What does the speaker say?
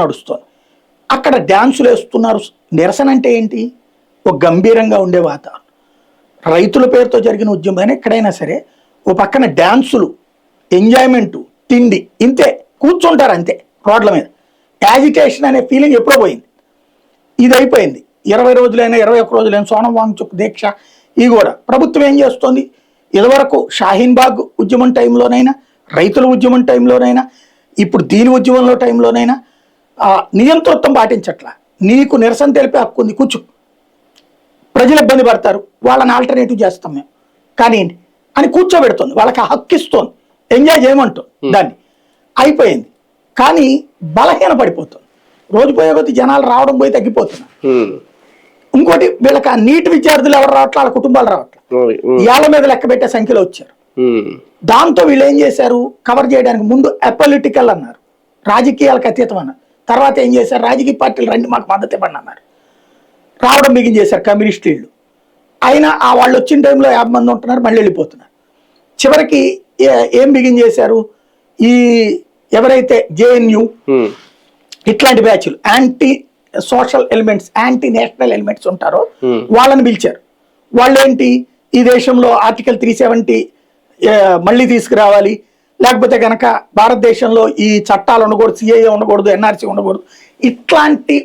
నడుస్తుంది. అక్కడ డ్యాన్సులు వేస్తున్నారు. నిరసన అంటే ఏంటి? ఒక గంభీరంగా ఉండే వాతావరణం. రైతుల పేరుతో జరిగిన ఉద్యమం ఎక్కడైనా సరే ఓ పక్కన డ్యాన్సులు, ఎంజాయ్మెంటు, తిండి, ఇంతే కూర్చుంటారు అంతే రోడ్ల మీద. యాజిటేషన్ అనే ఫీలింగ్ ఎప్పుడో పోయింది. ఇది అయిపోయింది. 20 రోజులైనా 21 రోజులైనా సోనం వాంగ్చుక్ దీక్ష ఇవి కూడా ప్రభుత్వం ఏం చేస్తోంది? ఇదివరకు షాహీన్ బాగ్ ఉద్యమం టైంలోనైనా, రైతుల ఉద్యమం టైంలోనైనా, ఇప్పుడు దీని ఉద్యమంలో టైంలోనైనా నియంతృత్వం పాటించట్లా. నీకు నిరసన తెలిపే హక్కు ఉంది, కూర్చో, ప్రజలు ఇబ్బంది పడతారు, వాళ్ళని ఆల్టర్నేటివ్ చేస్తాం మేము కానీ అని కూర్చోబెడుతుంది. వాళ్ళకి ఆ హక్కు ఇస్తోంది, ఎంజాయ్ చేయమంటుంది దాన్ని. అయిపోయింది. కానీ బలహీన పడిపోతుంది. రోజు పోయే కొద్ది జనాలు రావడం పోయి తగ్గిపోతున్నారు. ఇంకోటి వీళ్ళకి ఆ నీట్ విద్యార్థులు ఎవరు రావట్లే, వాళ్ళ కుటుంబాలు రావట్లే, ఏళ్ల మీద లెక్క పెట్టే సంఖ్యలో వచ్చారు. దాంతో వీళ్ళు ఏం చేశారు? కవర్ చేయడానికి ముందు అపాలిటికల్ అన్నారు, రాజకీయాలకు అతీతం అన్నారు. తర్వాత ఏం చేశారు? రాజకీయ పార్టీలు రండి మాకు మద్దతు ఇవ్వండి అన్నారు. రావడం బిగిన్ చేశారు కమ్యూనిస్టులు. అయినా ఆ వాళ్ళు వచ్చిన టైంలో 50 మంది ఉంటున్నారు, మళ్ళీ వెళ్ళిపోతున్నారు. చివరికి ఏం బిగిన్ చేశారు? ఈ ఎవరైతే జేఎన్యూ ఇట్లాంటి బ్యాచ్లు, anti social elements, anti national elements ఉంటారో వాళ్ళని పిలిచారు. వాళ్ళేంటి, ఈ దేశంలో ఆర్టికల్ 370 మళ్ళీ తీసుకురావాలి, లేకపోతే కనుక భారతదేశంలో ఈ చట్టాలు ఉండకూడదు, సిఏఏ ఉండకూడదు, ఎన్ఆర్సీ ఉండకూడదు, ఇట్లాంటి